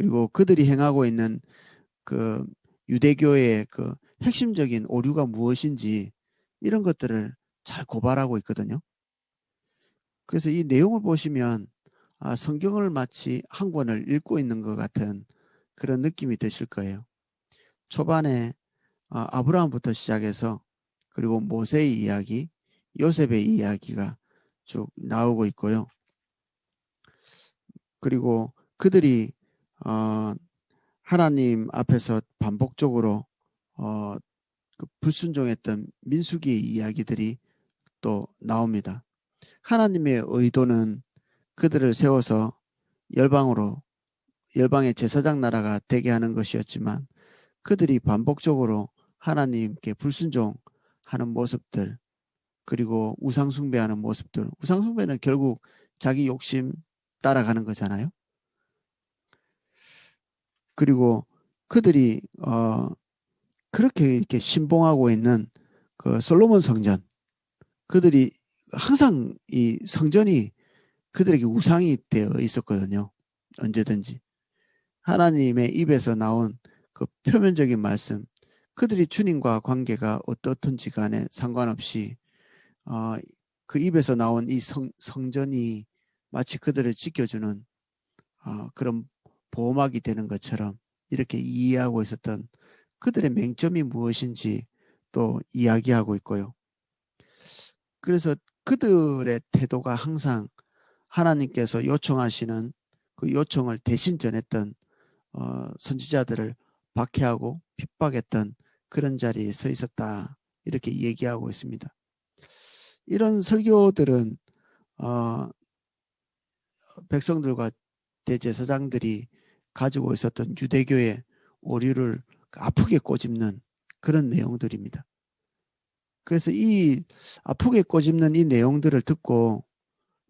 그리고 그들이 행하고 있는 그 유대교의 그 핵심적인 오류가 무엇인지 이런 것들을 잘 고발하고 있거든요. 그래서 이 내용을 보시면 성경을 마치 한 권을 읽고 있는 것 같은 그런 느낌이 드실 거예요. 초반에 아브라함부터 시작해서 그리고 모세의 이야기, 요셉의 이야기가 쭉 나오고 있고요. 그리고 그들이 하나님 앞에서 반복적으로 그 불순종했던 민수기의 이야기들이 또 나옵니다. 하나님의 의도는 그들을 세워서 열방의 제사장 나라가 되게 하는 것이었지만 그들이 반복적으로 하나님께 불순종하는 모습들, 그리고 우상숭배하는 모습들, 우상숭배는 결국 자기 욕심 따라가는 거잖아요. 그리고 그들이 그렇게 이렇게 신봉하고 있는 그 솔로몬 성전, 그들이 항상 이 성전이 그들에게 우상이 되어 있었거든요. 언제든지 하나님의 입에서 나온 그 표면적인 말씀, 그들이 주님과 관계가 어떻든지 간에 상관없이 그 입에서 나온 이 성전이 마치 그들을 지켜주는 그런 보호막이 되는 것처럼 이렇게 이해하고 있었던 그들의 맹점이 무엇인지 또 이야기하고 있고요. 그래서 그들의 태도가 항상 하나님께서 요청하시는 그 요청을 대신 전했던 선지자들을 박해하고 핍박했던 그런 자리에 서 있었다, 이렇게 얘기하고 있습니다. 이런 설교들은 백성들과 대제사장들이 가지고 있었던 유대교의 오류를 아프게 꼬집는 그런 내용들입니다. 그래서 이 아프게 꼬집는 이 내용들을 듣고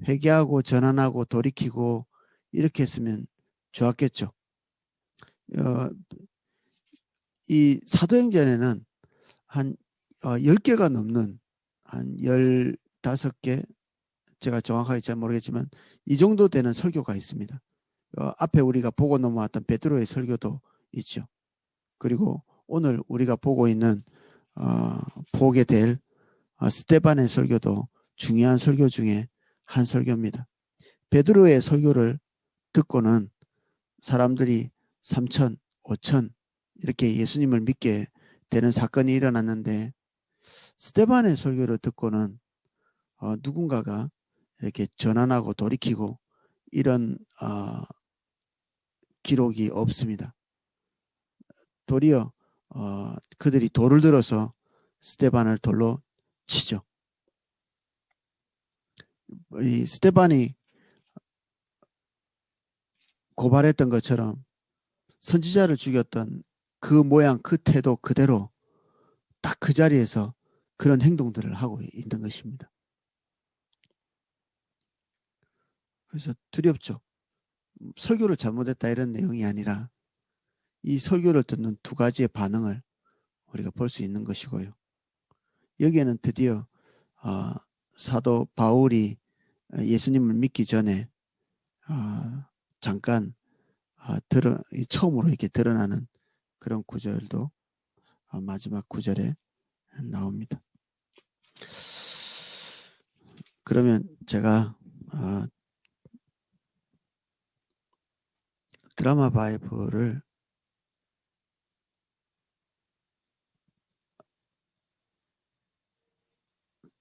회개하고 전환하고 돌이키고 이렇게 했으면 좋았겠죠. 이 사도행전에는 한 10개가 넘는 한 15개, 제가 정확하게 잘 모르겠지만 이 정도 되는 설교가 있습니다. 앞에 우리가 보고 넘어왔던 베드로의 설교도 있죠. 그리고 오늘 우리가 보고 있는 보게 될 스데반의 설교도 중요한 설교 중에 한 설교입니다. 베드로의 설교를 듣고는 사람들이 3천, 5천 이렇게 예수님을 믿게 되는 사건이 일어났는데, 스데반의 설교를 듣고는 누군가가 이렇게 전환하고 돌이키고 이런 기록이 없습니다. 도리어 그들이 돌을 들어서 스데반을 돌로 치죠. 이 스데반이 고발했던 것처럼 선지자를 죽였던 그 모양 그 태도 그대로 딱 그 자리에서 그런 행동들을 하고 있는 것입니다. 그래서 두렵죠. 설교를 잘못했다 이런 내용이 아니라 이 설교를 듣는 두 가지의 반응을 우리가 볼 수 있는 것이고요. 여기에는 드디어 사도 바울이 예수님을 믿기 전에 잠깐 처음으로 이렇게 드러나는 그런 구절도 마지막 구절에 나옵니다. 그러면 제가 드라마 바이블을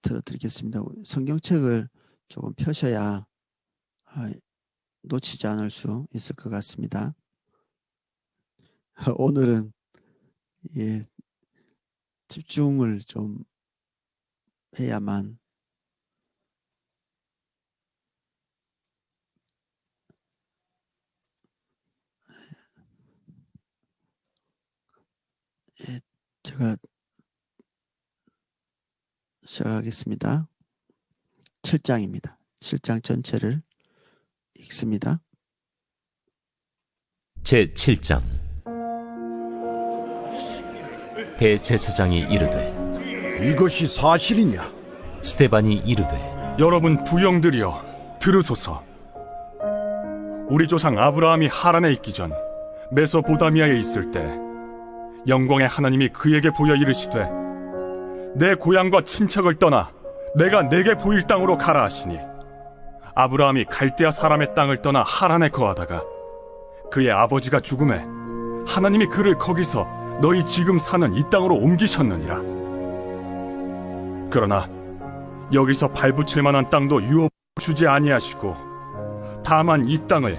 들어드리겠습니다. 성경책을 조금 펴셔야 놓치지 않을 수 있을 것 같습니다. 오늘은 집중을 좀 해야만 제가 시작하겠습니다. 7장입니다. 7장 전체를 읽습니다. 제7장. 대제사장이 이르되 이것이 사실이냐? 스데반이 이르되 여러분 부영들이여 들으소서. 우리 조상 아브라함이 하란에 있기 전 메소포타미아에 있을 때 영광의 하나님이 그에게 보여 이르시되 내 고향과 친척을 떠나 내가 내게 보일 땅으로 가라 하시니 아브라함이 갈대아 사람의 땅을 떠나 하란에 거하다가 그의 아버지가 죽음에 하나님이 그를 거기서 너희 지금 사는 이 땅으로 옮기셨느니라. 그러나 여기서 발붙일 만한 땅도 유업 주지 아니하시고 다만 이 땅을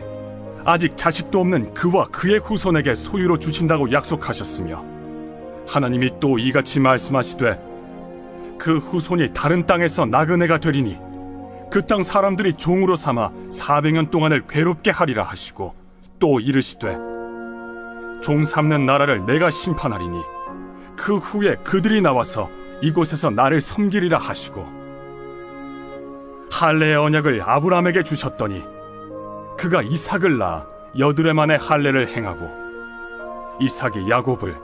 아직 자식도 없는 그와 그의 후손에게 소유로 주신다고 약속하셨으며 하나님이 또 이같이 말씀하시되 그 후손이 다른 땅에서 나그네가 되리니 그 땅 사람들이 종으로 삼아 400년 동안을 괴롭게 하리라 하시고 또 이르시되 종 삼는 나라를 내가 심판하리니 그 후에 그들이 나와서 이곳에서 나를 섬기리라 하시고 할례의 언약을 아브라함에게 주셨더니 그가 이삭을 낳아 8해 만에 할례를 행하고 이삭이 야곱을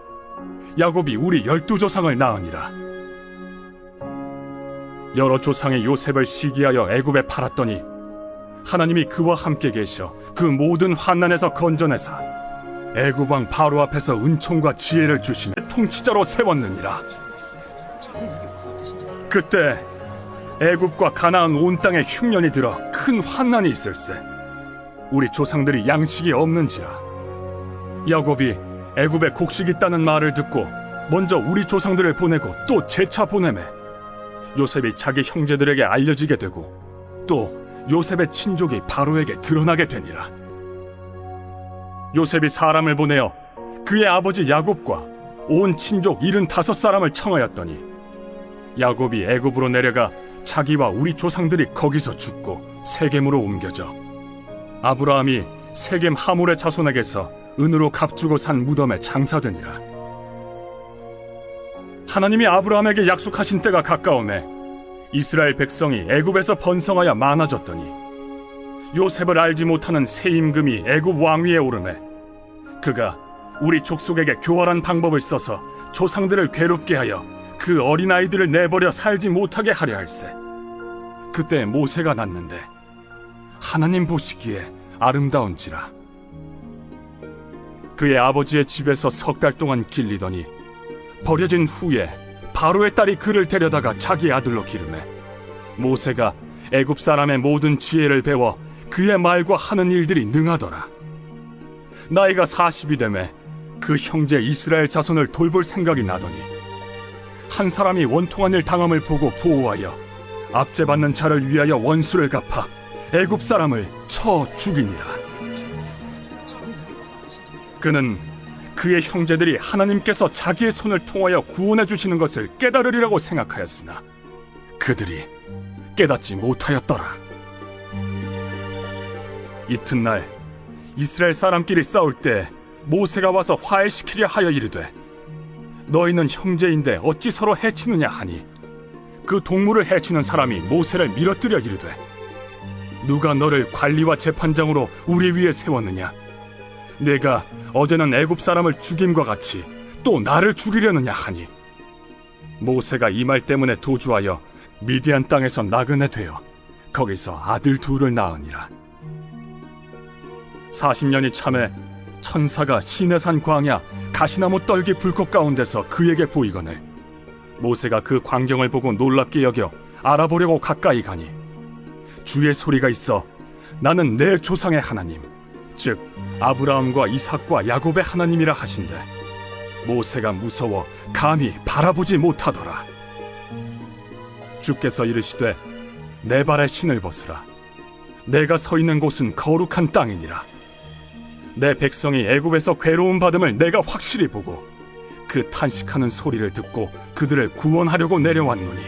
야곱이 우리 12조상을 낳으니라. 여러 조상의 요셉을 시기하여 애굽에 팔았더니 하나님이 그와 함께 계셔 그 모든 환난에서 건져내사 애굽 왕 바로 앞에서 은총과 지혜를 주시며 통치자로 세웠느니라. 그때 애굽과 가나안 온 땅에 흉년이 들어 큰 환난이 있을세. 우리 조상들이 양식이 없는지라. 야곱이 애굽에 곡식이 있다는 말을 듣고 먼저 우리 조상들을 보내고 또 재차 보내매 요셉이 자기 형제들에게 알려지게 되고 또 요셉의 친족이 바로에게 드러나게 되니라. 요셉이 사람을 보내어 그의 아버지 야곱과 온 친족 75사람을 청하였더니 야곱이 애굽으로 내려가 자기와 우리 조상들이 거기서 죽고 세겜으로 옮겨져 아브라함이 세겜 하몰의 자손에게서 은으로 값주고 산 무덤에 장사되니라. 하나님이 아브라함에게 약속하신 때가 가까우매 이스라엘 백성이 애굽에서 번성하여 많아졌더니 요셉을 알지 못하는 새 임금이 애굽 왕위에 오르매 그가 우리 족속에게 교활한 방법을 써서 조상들을 괴롭게 하여 그 어린아이들을 내버려 살지 못하게 하려 할세. 그때 모세가 났는데 하나님 보시기에 아름다운지라. 그의 아버지의 집에서 3달 동안 길리더니 버려진 후에 바로의 딸이 그를 데려다가 자기 아들로 기르매 모세가 애굽 사람의 모든 지혜를 배워 그의 말과 하는 일들이 능하더라. 나이가 40이 되매 그 형제 이스라엘 자손을 돌볼 생각이 나더니 한 사람이 원통한 일 당함을 보고 보호하여 압제받는 자를 위하여 원수를 갚아 애굽 사람을 쳐 죽이니라. 그는 그의 형제들이 하나님께서 자기의 손을 통하여 구원해 주시는 것을 깨달으리라고 생각하였으나 그들이 깨닫지 못하였더라. 이튿날 이스라엘 사람끼리 싸울 때 모세가 와서 화해시키려 하여 이르되 너희는 형제인데 어찌 서로 해치느냐 하니 그 동물을 해치는 사람이 모세를 밀어뜨려 이르되 누가 너를 관리와 재판장으로 우리 위에 세웠느냐? 내가 어제는 애굽 사람을 죽임과 같이 또 나를 죽이려느냐 하니 모세가 이 말 때문에 도주하여 미디안 땅에서 나그네 되어 거기서 아들 둘을 낳으니라. 40년이 참에 천사가 시내산 광야 가시나무 떨기 불꽃 가운데서 그에게 보이거늘 모세가 그 광경을 보고 놀랍게 여겨 알아보려고 가까이 가니 주의 소리가 있어 나는 내 조상의 하나님 즉 아브라함과 이삭과 야곱의 하나님이라 하신대 모세가 무서워 감히 바라보지 못하더라. 주께서 이르시되 내 발에 신을 벗으라. 내가 서 있는 곳은 거룩한 땅이니라. 내 백성이 애굽에서 괴로움 받음을 내가 확실히 보고 그 탄식하는 소리를 듣고 그들을 구원하려고 내려왔노니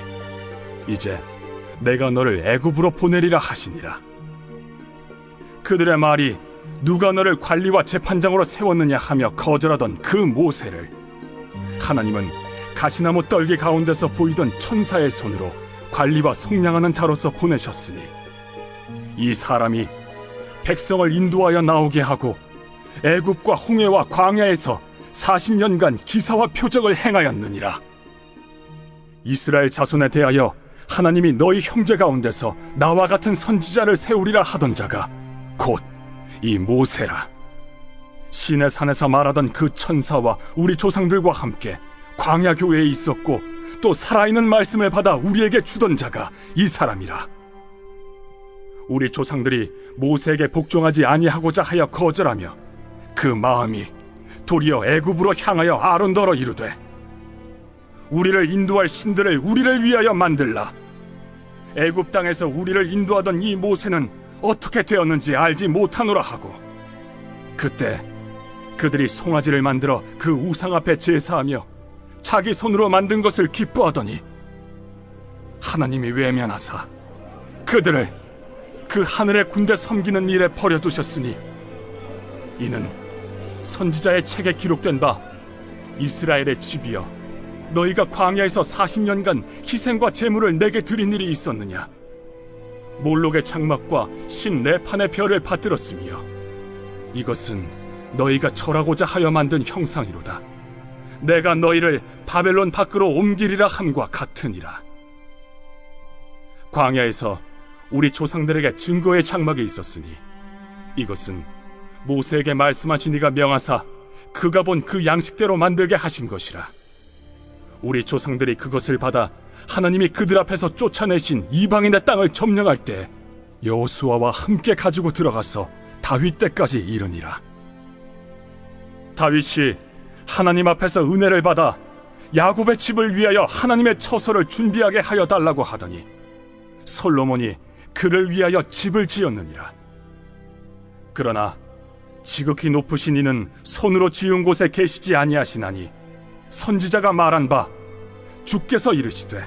이제 내가 너를 애굽으로 보내리라 하시니라. 그들의 말이 누가 너를 관리와 재판장으로 세웠느냐 하며 거절하던 그 모세를 하나님은 가시나무 떨기 가운데서 보이던 천사의 손으로 관리와 속량하는 자로서 보내셨으니 이 사람이 백성을 인도하여 나오게 하고 애굽과 홍해와 광야에서 40년간 기사와 표적을 행하였느니라. 이스라엘 자손에 대하여 하나님이 너희 형제 가운데서 나와 같은 선지자를 세우리라 하던 자가 곧 이 모세라. 시내 산에서 말하던 그 천사와 우리 조상들과 함께 광야 교회에 있었고 또 살아있는 말씀을 받아 우리에게 주던 자가 이 사람이라. 우리 조상들이 모세에게 복종하지 아니하고자 하여 거절하며 그 마음이 도리어 애굽으로 향하여 아론더러 이르되 우리를 인도할 신들을 우리를 위하여 만들라. 애굽 땅에서 우리를 인도하던 이 모세는 어떻게 되었는지 알지 못하노라 하고, 그때 그들이 송아지를 만들어 그 우상 앞에 제사하며 자기 손으로 만든 것을 기뻐하더니 하나님이 외면하사 그들을 그 하늘의 군대 섬기는 일에 버려두셨으니, 이는 선지자의 책에 기록된 바 이스라엘의 집이여 너희가 광야에서 40년간 희생과 제물을 내게 드린 일이 있었느냐? 몰록의 장막과 신 레판의 별을 받들었으며 이것은 너희가 절하고자 하여 만든 형상이로다. 내가 너희를 바벨론 밖으로 옮기리라 함과 같으니라. 광야에서 우리 조상들에게 증거의 장막이 있었으니 이것은 모세에게 말씀하신 이가 명하사 그가 본 그 양식대로 만들게 하신 것이라. 우리 조상들이 그것을 받아 하나님이 그들 앞에서 쫓아내신 이방인의 땅을 점령할 때 여호수아와 함께 가지고 들어가서 다윗 때까지 이르니라. 다윗이 하나님 앞에서 은혜를 받아 야곱의 집을 위하여 하나님의 처소를 준비하게 하여 달라고 하더니 솔로몬이 그를 위하여 집을 지었느니라. 그러나 지극히 높으신 이는 손으로 지은 곳에 계시지 아니하시나니 선지자가 말한 바 주께서 이르시되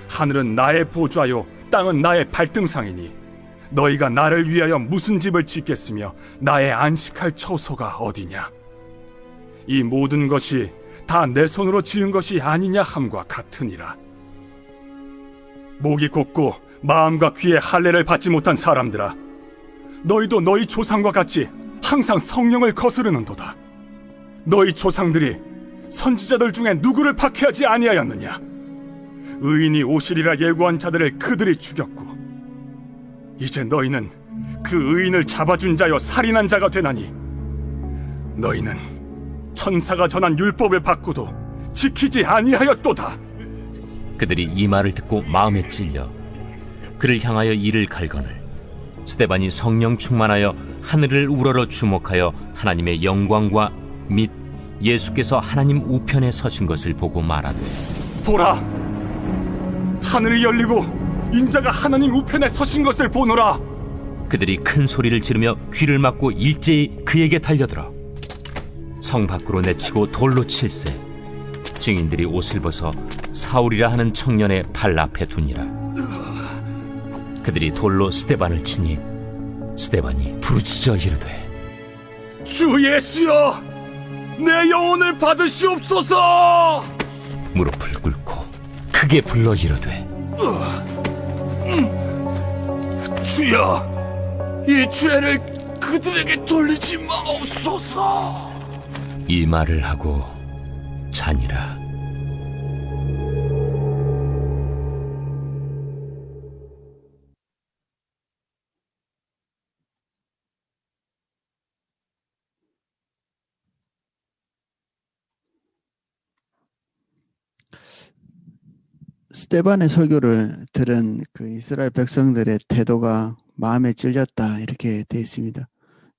하늘은 나의 보좌요 땅은 나의 발등상이니 너희가 나를 위하여 무슨 집을 짓겠으며 나의 안식할 처소가 어디냐? 이 모든 것이 다 내 손으로 지은 것이 아니냐 함과 같으니라. 목이 곧고 마음과 귀에 할례를 받지 못한 사람들아, 너희도 너희 조상과 같이 항상 성령을 거스르는도다. 너희 조상들이 선지자들 중에 누구를 박해하지 아니하였느냐? 의인이 오시리라 예고한 자들을 그들이 죽였고 이제 너희는 그 의인을 잡아준 자여 살인한 자가 되나니 너희는 천사가 전한 율법을 받고도 지키지 아니하였도다. 그들이 이 말을 듣고 마음에 찔려 그를 향하여 이를 갈거늘 스데반이 성령 충만하여 하늘을 우러러 주목하여 하나님의 영광과 및 예수께서 하나님 우편에 서신 것을 보고 말하되, 보라, 하늘이 열리고 인자가 하나님 우편에 서신 것을 보노라. 그들이 큰 소리를 지르며 귀를 막고 일제히 그에게 달려들어 성 밖으로 내치고 돌로 칠세. 증인들이 옷을 벗어 사울이라 하는 청년의 발 앞에 두니라. 그들이 돌로 스데반을 치니 스데반이 부르짖어 이르되, 주 예수여, 내 영혼을 받으시옵소서. 무릎을 꿇고 크게 불러 이르되, 주여, 이 죄를 그들에게 돌리지 마옵소서. 이 말을 하고 자니라. 스데반의 설교를 들은 그 이스라엘 백성들의 태도가 마음에 찔렸다 이렇게 되어 있습니다.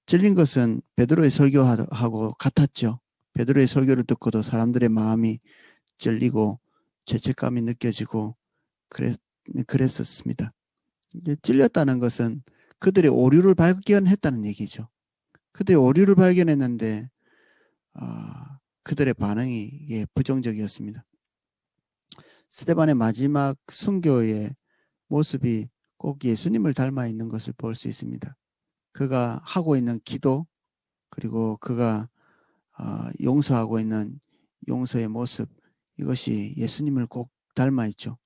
찔린 것은 베드로의 설교하고 같았죠. 베드로의 설교를 듣고도 사람들의 마음이 찔리고 죄책감이 느껴지고 그랬었습니다. 이제 찔렸다는 것은 그들의 오류를 발견했다는 얘기죠. 그들이 오류를 발견했는데 그들의 반응이 부정적이었습니다. 스데반의 마지막 순교의 모습이 꼭 예수님을 닮아 있는 것을 볼 수 있습니다. 그가 하고 있는 기도, 그리고 그가 용서하고 있는 용서의 모습, 이것이 예수님을 꼭 닮아 있죠.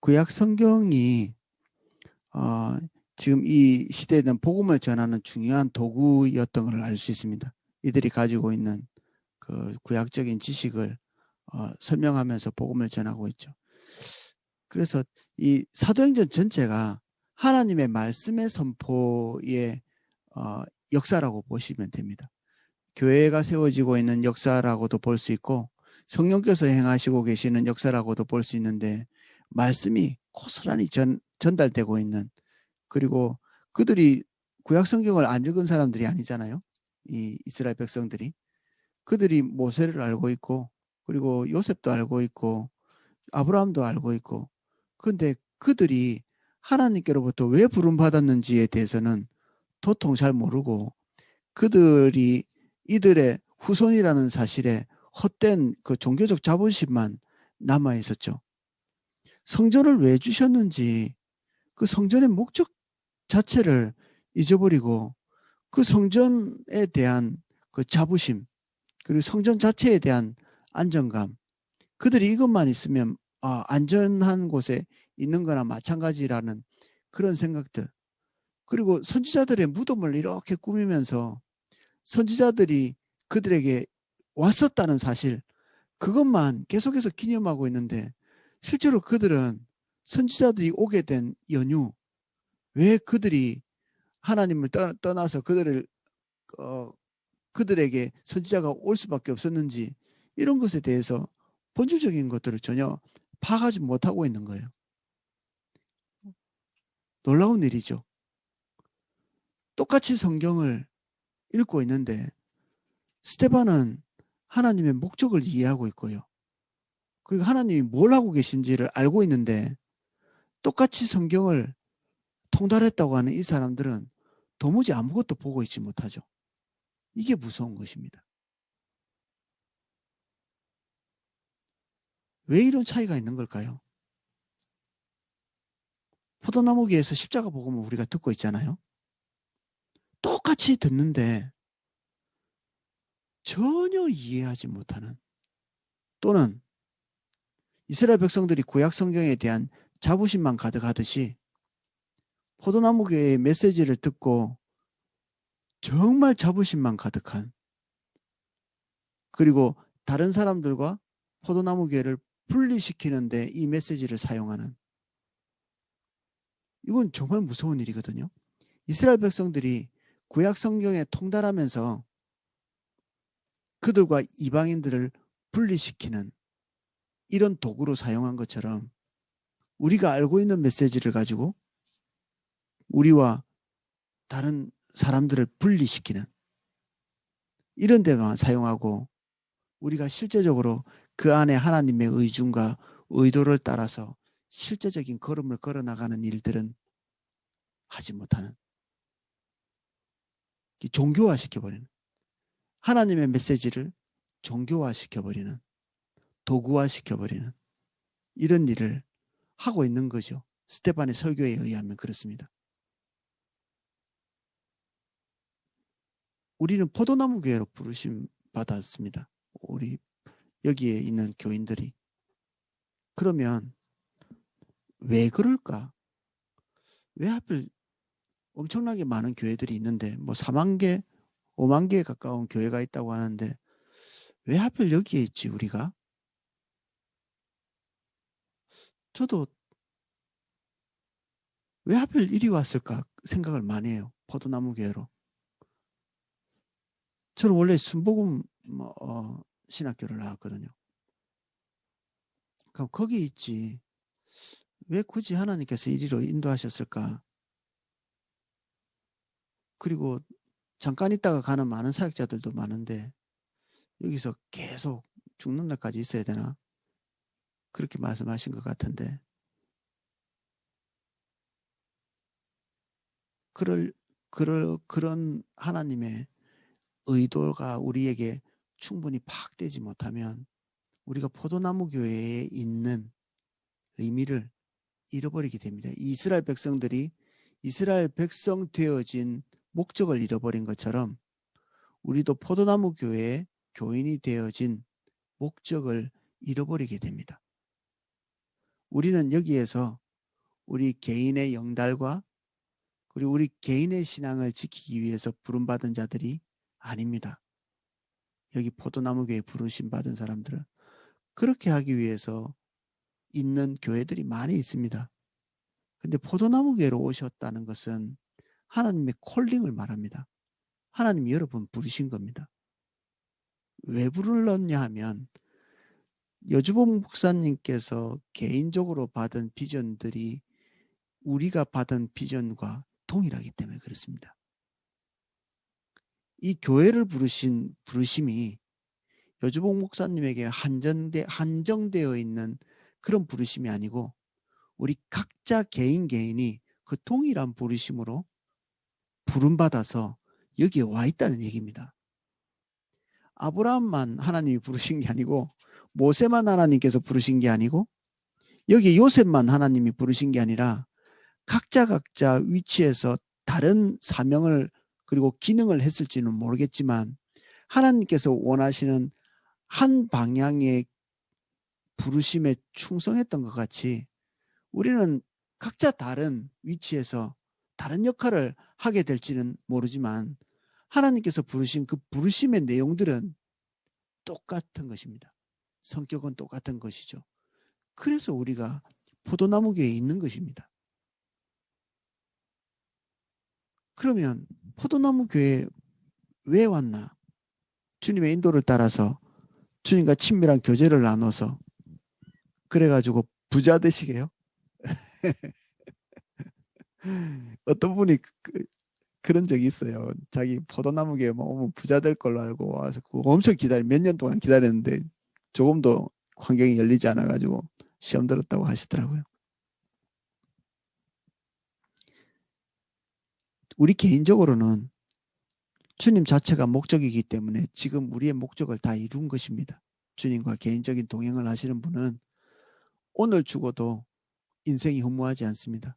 구약 성경이 지금 이 시대에는 복음을 전하는 중요한 도구였던 걸 알 수 있습니다. 이들이 가지고 있는 그 구약적인 지식을 설명하면서 복음을 전하고 있죠. 그래서 이 사도행전 전체가 하나님의 말씀의 선포의 역사라고 보시면 됩니다. 교회가 세워지고 있는 역사라고도 볼 수 있고 성령께서 행하시고 계시는 역사라고도 볼 수 있는데 말씀이 고스란히 전달되고 있는, 그리고 그들이 구약 성경을 안 읽은 사람들이 아니잖아요. 이 이스라엘 백성들이. 그들이 모세를 알고 있고 그리고 요셉도 알고 있고 아브라함도 알고 있고, 근데 그들이 하나님께로부터 왜 부름받았는지에 대해서는 도통 잘 모르고 그들이 이들의 후손이라는 사실에 헛된 그 종교적 자부심만 남아 있었죠. 성전을 왜 주셨는지 그 성전의 목적 자체를 잊어버리고 그 성전에 대한 그 자부심, 그리고 성전 자체에 대한 안정감, 그들이 이것만 있으면 안전한 곳에 있는 거나 마찬가지라는 그런 생각들, 그리고 선지자들의 무덤을 이렇게 꾸미면서 선지자들이 그들에게 왔었다는 사실, 그것만 계속해서 기념하고 있는데 실제로 그들은 선지자들이 오게 된 연유, 왜 그들이 하나님을 떠나서 그들에게 선지자가 올 수밖에 없었는지, 이런 것에 대해서 본질적인 것들을 전혀 파악하지 못하고 있는 거예요. 놀라운 일이죠. 똑같이 성경을 읽고 있는데 스데반은 하나님의 목적을 이해하고 있고요. 그리고 하나님이 뭘 하고 계신지를 알고 있는데 똑같이 성경을 통달했다고 하는 이 사람들은 도무지 아무것도 보고 있지 못하죠. 이게 무서운 것입니다. 왜 이런 차이가 있는 걸까요? 포도나무기에서 십자가 복음을 우리가 듣고 있잖아요. 똑같이 듣는데 전혀 이해하지 못하는, 또는 이스라엘 백성들이 구약 성경에 대한 자부심만 가득하듯이 포도나무교회의 메시지를 듣고 정말 자부심만 가득한, 그리고 다른 사람들과 포도나무교회를 분리시키는데 이 메시지를 사용하는, 이건 정말 무서운 일이거든요. 이스라엘 백성들이 구약 성경에 통달하면서 그들과 이방인들을 분리시키는 이런 도구로 사용한 것처럼 우리가 알고 있는 메시지를 가지고 우리와 다른 사람들을 분리시키는 이런 데만 사용하고, 우리가 실제적으로 그 안에 하나님의 의중과 의도를 따라서 실제적인 걸음을 걸어나가는 일들은 하지 못하는, 종교화시켜버리는, 하나님의 메시지를 종교화시켜버리는, 도구화시켜버리는 이런 일을 하고 있는 거죠. 스데반의 설교에 의하면 그렇습니다. 우리는 포도나무 교회로 부르심 받았습니다. 우리 여기에 있는 교인들이. 그러면 왜 그럴까? 왜 하필 엄청나게 많은 교회들이 있는데 뭐 4만 개, 5만 개에 가까운 교회가 있다고 하는데 왜 하필 여기에 있지 우리가? 저도 왜 하필 이리 왔을까 생각을 많이 해요. 포도나무 교회로. 저는 원래 순복음 신학교를 나왔거든요. 그럼 거기 있지 왜 굳이 하나님께서 이리로 인도하셨을까? 그리고 잠깐 있다가 가는 많은 사역자들도 많은데 여기서 계속 죽는 날까지 있어야 되나? 그렇게 말씀하신 것 같은데, 그런 하나님의 의도가 우리에게 충분히 파악되지 못하면 우리가 포도나무 교회에 있는 의미를 잃어버리게 됩니다. 이스라엘 백성들이 이스라엘 백성 되어진 목적을 잃어버린 것처럼 우리도 포도나무 교회의 교인이 되어진 목적을 잃어버리게 됩니다. 우리는 여기에서 우리 개인의 영달과 그리고 우리 개인의 신앙을 지키기 위해서 부름받은 자들이 아닙니다. 여기 포도나무 교회에 부르심 받은 사람들은 그렇게 하기 위해서 있는 교회들이 많이 있습니다. 근데 포도나무 교회로 오셨다는 것은 하나님의 콜링을 말합니다. 하나님이 여러분 부르신 겁니다. 왜 불렀냐 하면 여주봉 목사님께서 개인적으로 받은 비전들이 우리가 받은 비전과 동일하기 때문에 그렇습니다. 이 교회를 부르신 부르심이 여주봉 목사님에게 한정되어 있는 그런 부르심이 아니고 우리 각자 개인이 그 동일한 부르심으로 부름받아서 여기에 와 있다는 얘기입니다. 아브라함만 하나님이 부르신 게 아니고 모세만 하나님께서 부르신 게 아니고 여기 요셉만 하나님이 부르신 게 아니라 각자 위치에서 다른 사명을 그리고 기능을 했을지는 모르겠지만 하나님께서 원하시는 한 방향의 부르심에 충성했던 것 같이 우리는 각자 다른 위치에서 다른 역할을 하게 될지는 모르지만 하나님께서 부르신 그 부르심의 내용들은 똑같은 것입니다. 성격은 똑같은 것이죠. 그래서 우리가 포도나무 교회에 있는 것입니다. 그러면 포도나무 교회에 왜 왔나? 주님의 인도를 따라서 주님과 친밀한 교제를 나눠서 그래가지고 부자 되시게요? 어떤 분이 그런 적이 있어요. 자기 포도나무 교회 오면 부자 될 걸로 알고 와서 엄청 몇 년 동안 기다렸는데 조금도 환경이 열리지 않아가지고 시험 들었다고 하시더라고요. 우리 개인적으로는 주님 자체가 목적이기 때문에 지금 우리의 목적을 다 이룬 것입니다. 주님과 개인적인 동행을 하시는 분은 오늘 죽어도 인생이 허무하지 않습니다.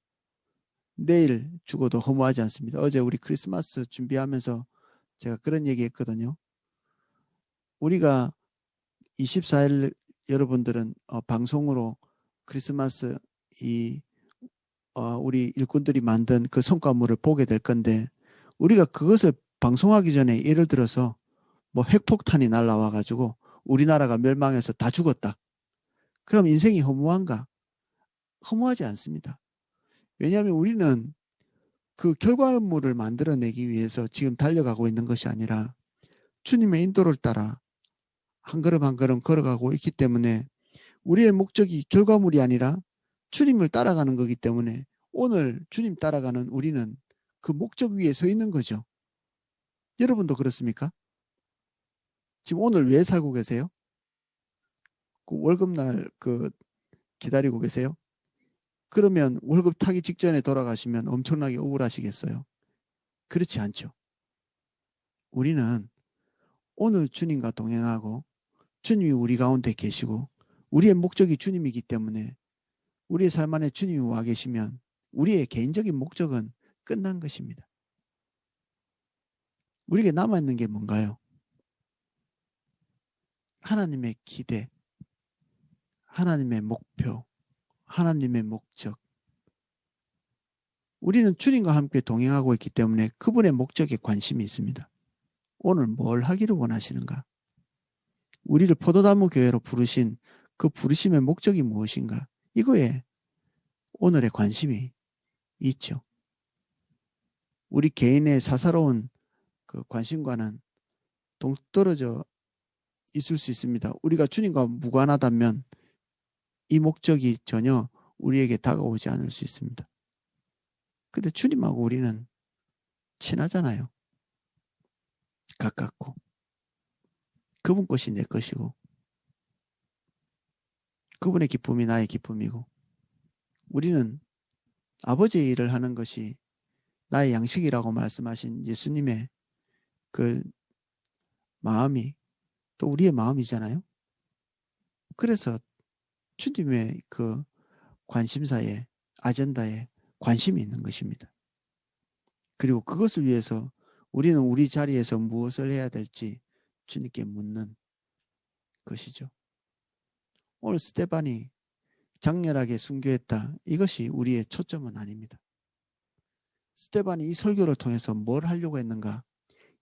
내일 죽어도 허무하지 않습니다. 어제 우리 크리스마스 준비하면서 제가 그런 얘기 했거든요. 우리가 24일 여러분들은 방송으로 크리스마스 우리 일꾼들이 만든 그 성과물을 보게 될 건데 우리가 그것을 방송하기 전에 예를 들어서 뭐 핵폭탄이 날라와 가지고 우리나라가 멸망해서 다 죽었다. 그럼 인생이 허무한가? 허무하지 않습니다. 왜냐하면 우리는 그 결과물을 만들어내기 위해서 지금 달려가고 있는 것이 아니라 주님의 인도를 따라 한 걸음 한 걸음 걸어가고 있기 때문에 우리의 목적이 결과물이 아니라 주님을 따라가는 거기 때문에 오늘 주님 따라가는 우리는 그 목적 위에 서 있는 거죠. 여러분도 그렇습니까? 지금 오늘 왜 살고 계세요? 그 월급날 기다리고 계세요? 그러면 월급 타기 직전에 돌아가시면 엄청나게 우울하시겠어요? 그렇지 않죠. 우리는 오늘 주님과 동행하고 주님이 우리 가운데 계시고 우리의 목적이 주님이기 때문에 우리의 삶 안에 주님이 와 계시면 우리의 개인적인 목적은 끝난 것입니다. 우리에게 남아있는 게 뭔가요? 하나님의 기대, 하나님의 목표, 하나님의 목적. 우리는 주님과 함께 동행하고 있기 때문에 그분의 목적에 관심이 있습니다. 오늘 뭘 하기를 원하시는가? 우리를 포도나무 교회로 부르신 그 부르심의 목적이 무엇인가? 이거에 오늘의 관심이 있죠. 우리 개인의 사사로운 그 관심과는 동떨어져 있을 수 있습니다. 우리가 주님과 무관하다면 이 목적이 전혀 우리에게 다가오지 않을 수 있습니다. 근데 주님하고 우리는 친하잖아요. 가깝고. 그분 것이 내 것이고 그분의 기쁨이 나의 기쁨이고 우리는 아버지의 일을 하는 것이 나의 양식이라고 말씀하신 예수님의 그 마음이 또 우리의 마음이잖아요. 그래서 주님의 그 관심사에 아젠다에 관심이 있는 것입니다. 그리고 그것을 위해서 우리는 우리 자리에서 무엇을 해야 될지 주님께 묻는 것이죠. 오늘 스데반이 장렬하게 순교했다. 이것이 우리의 초점은 아닙니다. 스데반이 이 설교를 통해서 뭘 하려고 했는가?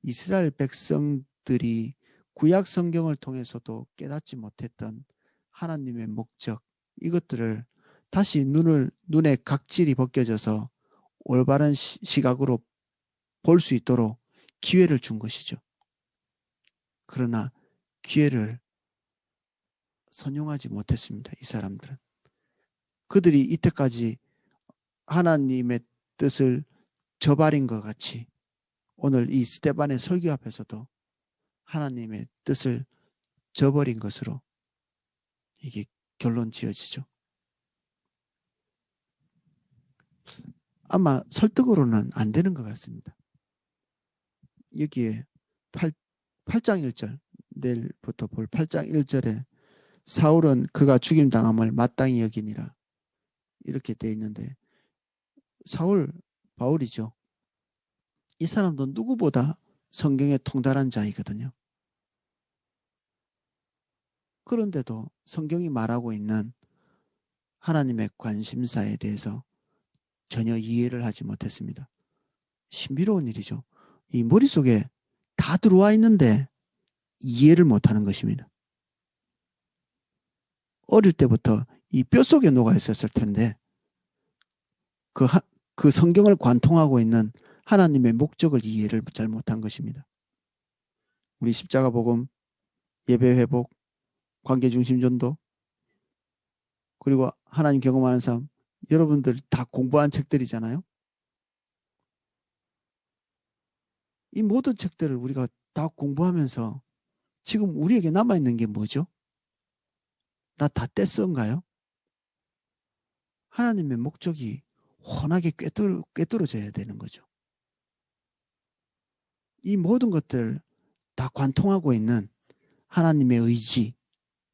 이스라엘 백성들이 구약 성경을 통해서도 깨닫지 못했던 하나님의 목적, 이것들을 다시 눈에 각질이 벗겨져서 올바른 시각으로 볼 수 있도록 기회를 준 것이죠. 그러나 기회를 선용하지 못했습니다. 이 사람들은. 그들이 이때까지 하나님의 뜻을 저버린 것 같이 오늘 이 스데반의 설교 앞에서도 하나님의 뜻을 저버린 것으로 이게 결론 지어지죠. 아마 설득으로는 안 되는 것 같습니다. 여기에 8장 1절, 내일부터 볼 8장 1절에 사울은 그가 죽임당함을 마땅히 여기니라 이렇게 돼 있는데, 사울, 바울이죠. 이 사람도 누구보다 성경에 통달한 자이거든요. 그런데도 성경이 말하고 있는 하나님의 관심사에 대해서 전혀 이해를 하지 못했습니다. 신비로운 일이죠. 이 머릿속에 다 들어와 있는데 이해를 못하는 것입니다. 어릴 때부터 이 뼛속에 녹아 있었을 텐데 그 성경을 관통하고 있는 하나님의 목적을 이해를 잘 못한 것입니다. 우리 십자가 복음, 예배 회복, 관계 중심 전도, 그리고 하나님 경험하는 삶, 여러분들 다 공부한 책들이잖아요. 이 모든 책들을 우리가 다 공부하면서 지금 우리에게 남아있는 게 뭐죠? 나 다 떼쓴가요? 하나님의 목적이 훤하게 꿰뚫어져야 되는 거죠. 이 모든 것들 다 관통하고 있는 하나님의 의지,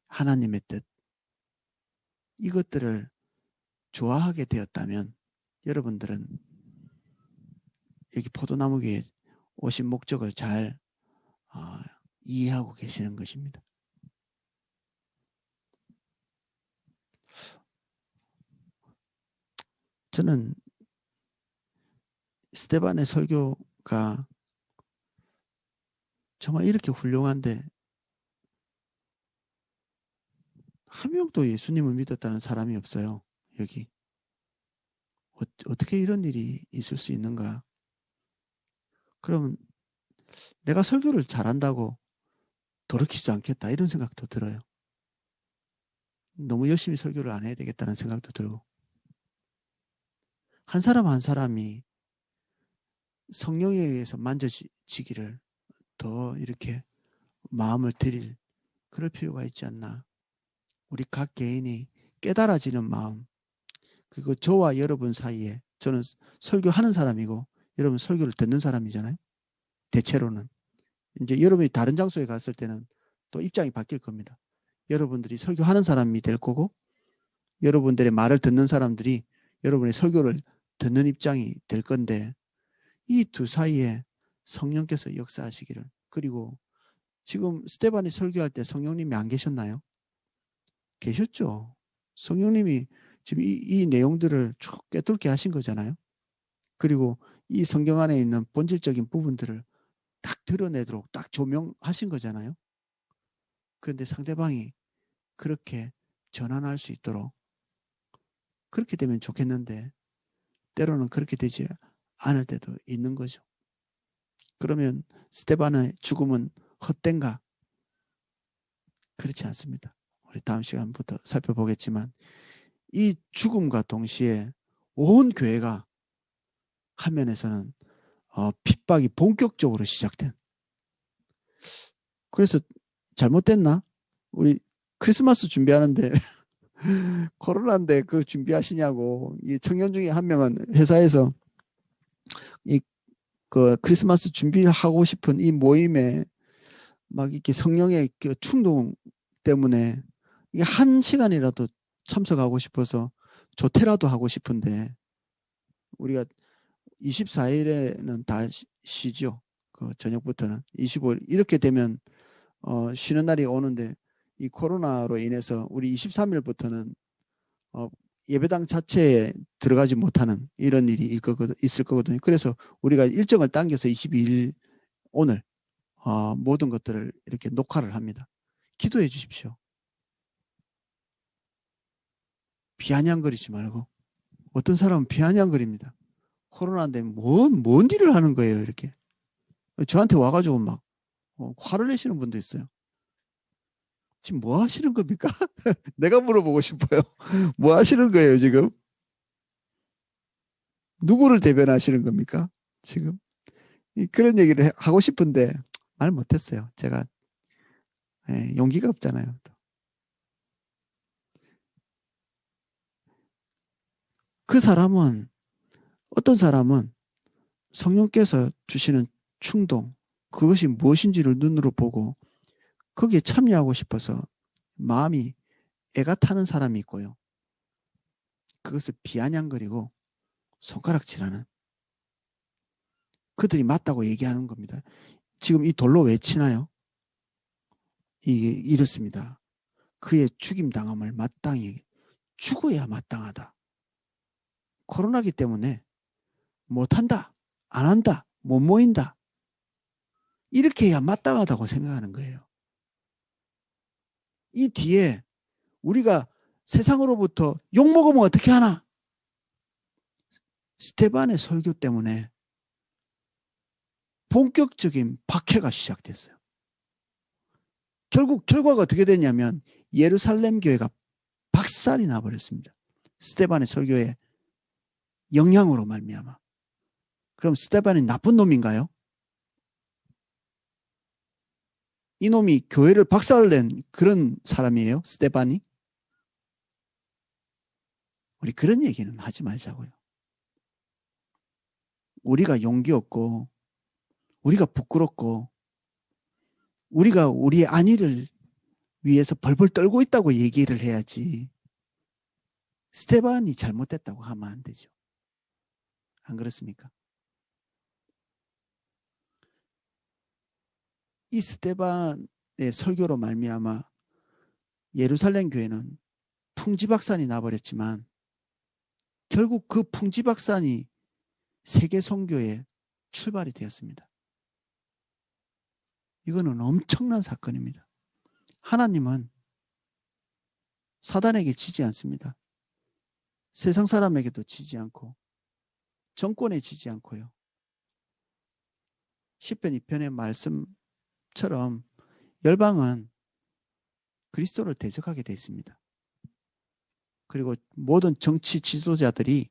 하나님의 뜻, 이것들을 좋아하게 되었다면 여러분들은 여기 포도나무교에 오신 목적을 잘 이해하고 계시는 것입니다. 저는 스데반의 설교가 정말 이렇게 훌륭한데 한 명도 예수님을 믿었다는 사람이 없어요. 여기. 어떻게 이런 일이 있을 수 있는가? 그럼 내가 설교를 잘한다고 돌이키지 않겠다 이런 생각도 들어요. 너무 열심히 설교를 안 해야 되겠다는 생각도 들고, 한 사람 한 사람이 성령에 의해서 만져지기를 더 이렇게 마음을 들일 그럴 필요가 있지 않나. 우리 각 개인이 깨달아지는 마음, 그리고 저와 여러분 사이에, 저는 설교하는 사람이고 여러분 설교를 듣는 사람이잖아요. 대체로는 이제 여러분이 다른 장소에 갔을 때는 또 입장이 바뀔 겁니다. 여러분들이 설교하는 사람이 될 거고 여러분들의 말을 듣는 사람들이 여러분의 설교를 듣는 입장이 될 건데, 이 두 사이에 성령께서 역사하시기를. 그리고 지금 스데반이 설교할 때 성령님이 안 계셨나요? 계셨죠. 성령님이 지금 이 내용들을 쭉 꿰뚫게 하신 거잖아요. 그리고 이 성경 안에 있는 본질적인 부분들을 딱 드러내도록 딱 조명하신 거잖아요. 그런데 상대방이 그렇게 전환할 수 있도록 그렇게 되면 좋겠는데 때로는 그렇게 되지 않을 때도 있는 거죠. 그러면 스데반의 죽음은 헛된가? 그렇지 않습니다. 우리 다음 시간부터 살펴보겠지만 이 죽음과 동시에 온 교회가 한 면에서는 핍박이 본격적으로 시작된. 그래서 잘못됐나? 우리 크리스마스 준비하는데 코로나인데 그 준비하시냐고. 이 청년 중에 한 명은 회사에서 그 크리스마스 준비하고 싶은 이 모임에 막 이렇게 성령의 그 충동 때문에 이게 한 시간이라도 참석하고 싶어서 조퇴라도 하고 싶은데, 우리가 24일에는 다 쉬죠. 그 저녁부터는 25일 이렇게 되면 쉬는 날이 오는데, 이 코로나로 인해서 우리 23일부터는 예배당 자체에 들어가지 못하는 이런 일이 있을 거거든요. 그래서 우리가 일정을 당겨서 22일 오늘 모든 것들을 이렇게 녹화를 합니다. 기도해 주십시오. 비아냥거리지 말고. 어떤 사람은 비아냥거립니다. 코로나인데 뭔 일을 하는 거예요, 이렇게. 저한테 와가지고 막 화를 내시는 분도 있어요. 지금 뭐 하시는 겁니까? 내가 물어보고 싶어요. 뭐 하시는 거예요, 지금? 누구를 대변하시는 겁니까? 지금? 그런 얘기를 하고 싶은데 말 못했어요. 제가 용기가 없잖아요. 그 사람은 어떤 사람은 성령께서 주시는 충동, 그것이 무엇인지를 눈으로 보고 거기에 참여하고 싶어서 마음이 애가 타는 사람이 있고요. 그것을 비아냥거리고 손가락질하는, 그들이 맞다고 얘기하는 겁니다. 지금 이 돌로 왜 치나요? 이게 이렇습니다. 그의 죽임당함을 마땅히, 죽어야 마땅하다. 코로나기 때문에 못한다, 안 한다, 못 모인다, 이렇게 해야 마땅하다고 생각하는 거예요. 이 뒤에 우리가 세상으로부터 욕먹으면 어떻게 하나? 스테반의 설교 때문에 본격적인 박해가 시작됐어요. 결국 결과가 어떻게 됐냐면 예루살렘 교회가 박살이 나버렸습니다. 스테반의 설교에 영향으로 말미암아. 그럼 스테반이 나쁜 놈인가요? 이놈이 교회를 박살낸 그런 사람이에요? 스테반이? 우리 그런 얘기는 하지 말자고요. 우리가 용기 없고 우리가 부끄럽고 우리가 우리의 안위를 위해서 벌벌 떨고 있다고 얘기를 해야지 스테반이 잘못됐다고 하면 안 되죠. 안 그렇습니까? 이 스테반의 설교로 말미암아 예루살렘 교회는 풍지박산이 나버렸지만 결국 그 풍지박산이 세계 선교의 출발이 되었습니다. 이거는 엄청난 사건입니다. 하나님은 사단에게 지지 않습니다. 세상 사람에게도 지지 않고 정권에 지지 않고요. 시편 2편의 말씀처럼 열방은 그리스도를 대적하게 되어 있습니다. 그리고 모든 정치 지도자들이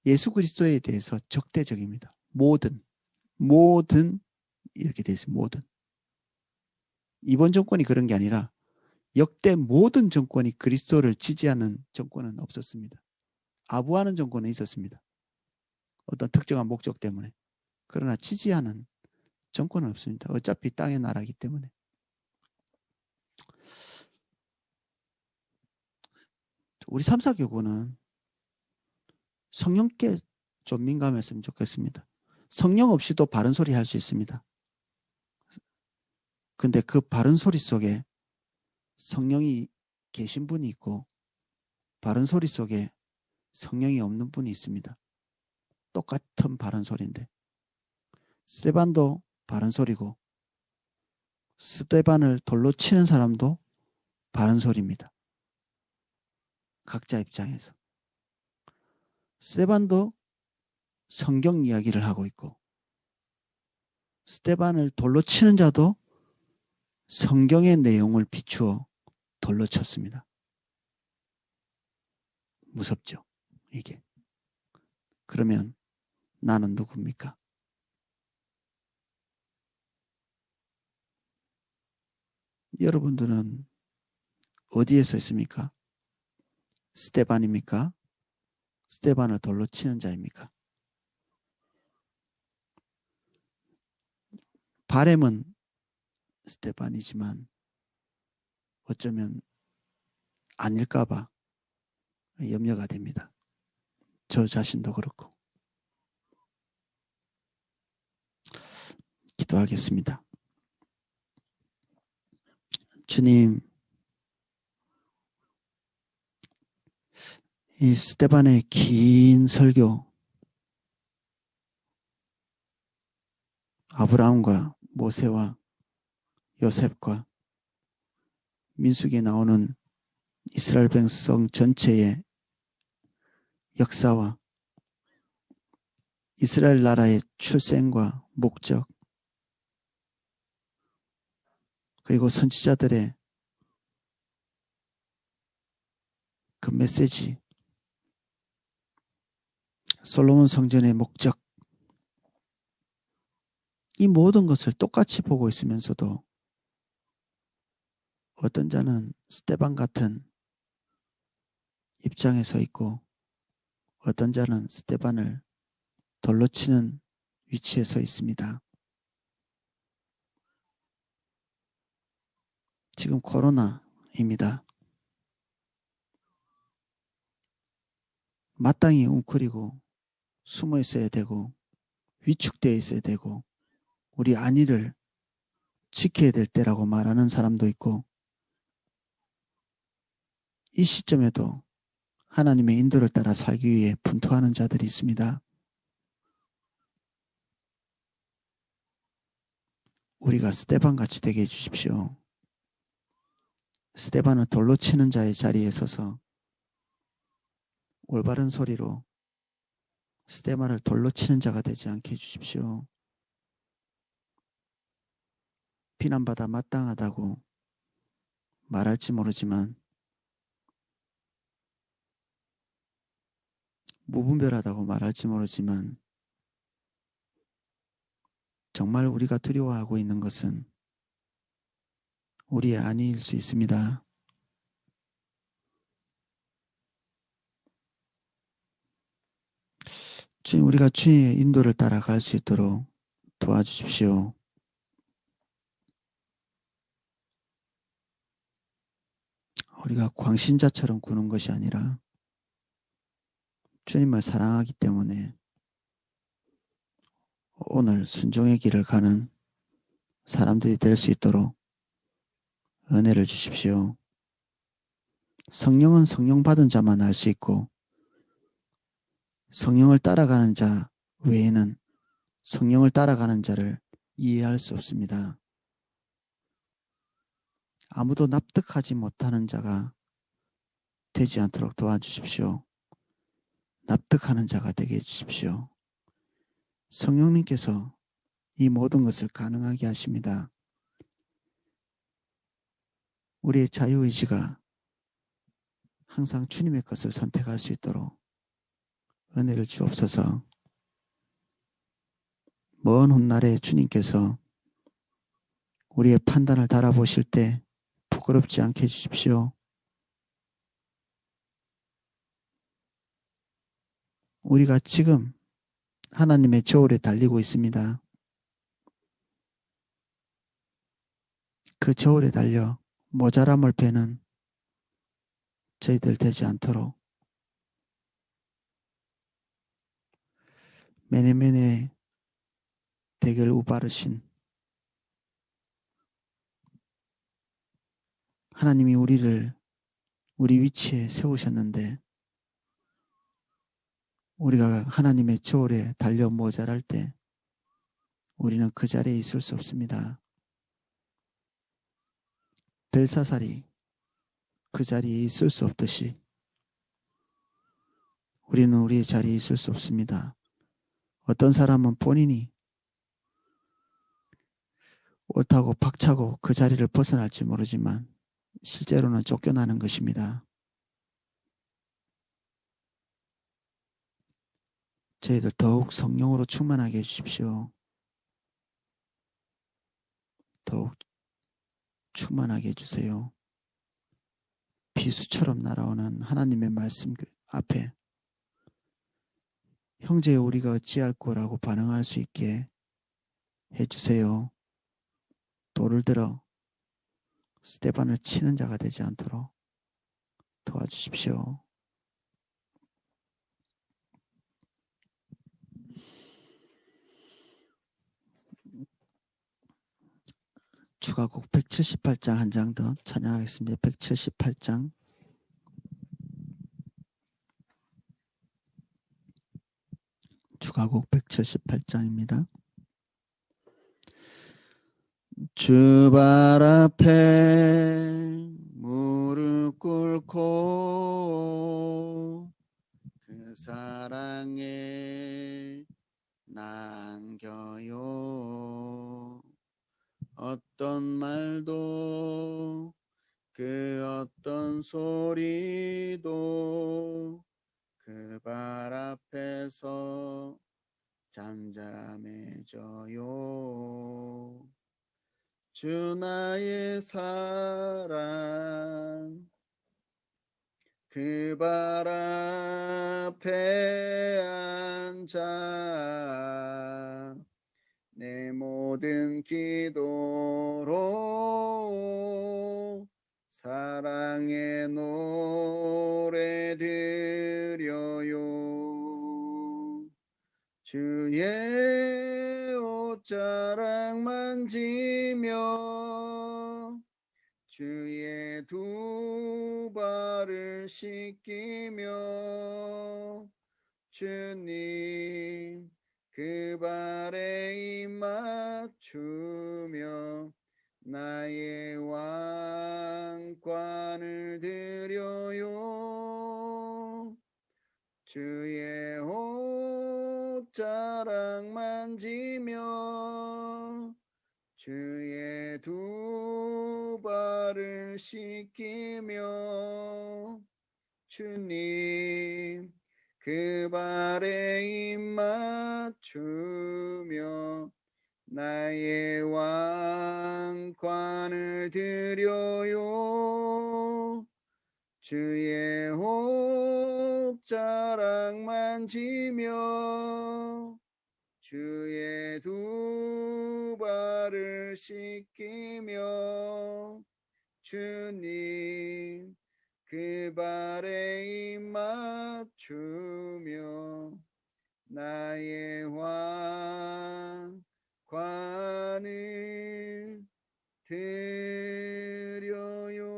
예수 그리스도에 대해서 적대적입니다. 모든 이렇게 되어 있습니다. 모든. 이번 정권이 그런 게 아니라 역대 모든 정권이 그리스도를 지지하는 정권은 없었습니다. 아부하는 정권은 있었습니다. 어떤 특정한 목적 때문에. 그러나 지지하는 정권은 없습니다. 어차피 땅의 나라이기 때문에. 우리 3, 4교구는 성령께 좀 민감했으면 좋겠습니다. 성령 없이도 바른 소리 할 수 있습니다. 근데 그 바른 소리 속에 성령이 계신 분이 있고 바른 소리 속에 성령이 없는 분이 있습니다. 똑같은 바른 소리인데 스테반도 바른 소리고 스테반을 돌로 치는 사람도 바른 소리입니다. 각자 입장에서. 스테반도 성경 이야기를 하고 있고 스테반을 돌로 치는 자도 성경의 내용을 비추어 돌로 쳤습니다. 무섭죠, 이게. 그러면 나는 누굽니까? 여러분들은 어디에 서 있습니까? 스테반입니까? 스테반을 돌로 치는 자입니까? 바램은 스테반이지만 어쩌면 아닐까봐 염려가 됩니다. 저 자신도 그렇고. 기도하겠습니다. 주님, 이 스테반의 긴 설교, 아브라함과 모세와 요셉과 민수기에 나오는 이스라엘 백성 전체의 역사와 이스라엘 나라의 출생과 목적, 그리고 선지자들의 그 메시지, 솔로몬 성전의 목적, 이 모든 것을 똑같이 보고 있으면서도 어떤 자는 스데반 같은 입장에 서 있고 어떤 자는 스데반을 돌로 치는 위치에 서 있습니다. 지금 코로나입니다. 마땅히 웅크리고 숨어 있어야 되고 위축되어 있어야 되고 우리 안위를 지켜야 될 때라고 말하는 사람도 있고, 이 시점에도 하나님의 인도를 따라 살기 위해 분투하는 자들이 있습니다. 우리가 스데반같이 되게 해주십시오. 스데반을 돌로 치는 자의 자리에 서서 올바른 소리로 스데반을 돌로 치는 자가 되지 않게 해주십시오. 비난받아 마땅하다고 말할지 모르지만, 무분별하다고 말할지 모르지만, 정말 우리가 두려워하고 있는 것은 우리의 안위일 수 있습니다. 주님, 우리가 주의 인도를 따라갈 수 있도록 도와주십시오. 우리가 광신자처럼 구는 것이 아니라 주님을 사랑하기 때문에 오늘 순종의 길을 가는 사람들이 될 수 있도록 은혜를 주십시오. 성령은 성령 받은 자만 알 수 있고 성령을 따라가는 자 외에는 성령을 따라가는 자를 이해할 수 없습니다. 아무도 납득하지 못하는 자가 되지 않도록 도와주십시오. 납득하는 자가 되게 해주십시오. 성령님께서 이 모든 것을 가능하게 하십니다. 우리의 자유의지가 항상 주님의 것을 선택할 수 있도록 은혜를 주옵소서. 먼 훗날에 주님께서 우리의 판단을 달아보실 때 부끄럽지 않게 해주십시오. 우리가 지금 하나님의 저울에 달리고 있습니다. 그 저울에 달려 모자람을 베는 저희들 되지 않도록 메네메네 대결 우바르신 하나님이 우리를 우리 위치에 세우셨는데 우리가 하나님의 저울에 달려 모자랄 때 우리는 그 자리에 있을 수 없습니다. 벨사살이 그 자리에 있을 수 없듯이 우리는 우리의 자리에 있을 수 없습니다. 어떤 사람은 본인이 옳다고 박차고 그 자리를 벗어날지 모르지만 실제로는 쫓겨나는 것입니다. 저희들 더욱 성령으로 충만하게 해주십시오. 더욱 충만하게 해주세요. 비수처럼 날아오는 하나님의 말씀 앞에 형제 우리가 어찌할 거라고 반응할 수 있게 해주세요. 돌을 들어 스데반을 치는 자가 되지 않도록 도와주십시오. 추가곡 178장 한 장 더 찬양하겠습니다. 178장. 추가곡 178장입니다. 주 발 앞에 무릎 꿇고 그 사랑에 남겨요. 어떤 말도 그 어떤 소리도 그 발 앞에서 잠잠해져요. 주 나의 사랑 그 발 앞에 앉아 내 모든 기도로 사랑의 노래 드려요. 주의 옷자락 만지며 주의 두 발을 씻기며 주님 그 발에 입 맞추며 나의 왕관을 드려요. 주의 옷자락 만지며 주의 두 발을 씻기며 주님 그 발에 입 맞추며 나의 왕관을 드려요. 주의 옷자락 만지며 주의 두 발을 씻기며 주님 그 발에 입 맞추며 나의 왕관을 드려요.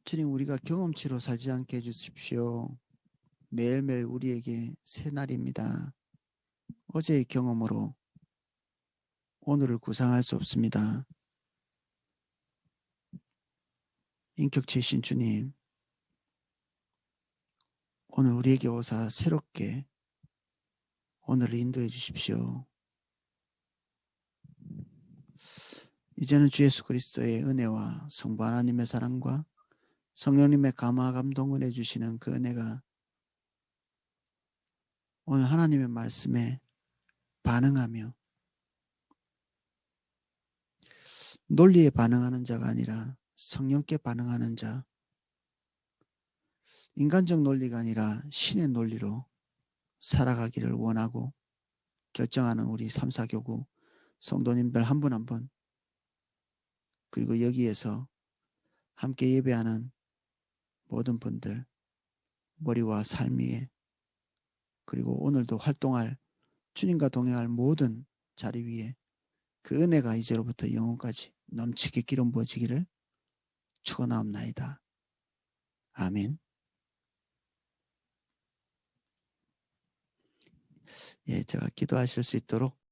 주님, 우리가 경험치로 살지 않게 해주십시오. 매일매일 우리에게 새 날입니다. 어제의 경험으로 오늘을 구상할 수 없습니다. 인격체이신 주님, 오늘 우리에게 오사 새롭게 오늘을 인도해 주십시오. 이제는 주 예수 그리스도의 은혜와 성부 하나님의 사랑과 성령님의 감화 감동을 해주시는 그 은혜가 오늘 하나님의 말씀에 반응하며 논리에 반응하는 자가 아니라 성령께 반응하는 자, 인간적 논리가 아니라 신의 논리로 살아가기를 원하고 결정하는 우리 삼사교구 성도님들 한 분 한 분, 그리고 여기에서 함께 예배하는 모든 분들 머리와 삶 위에, 그리고 오늘도 활동할 주님과 동행할 모든 자리 위에 그 은혜가 이제로부터 영원까지 넘치게 기름 부어지기를 축원하옵나이다. 아멘. 예, 제가 기도하실 수 있도록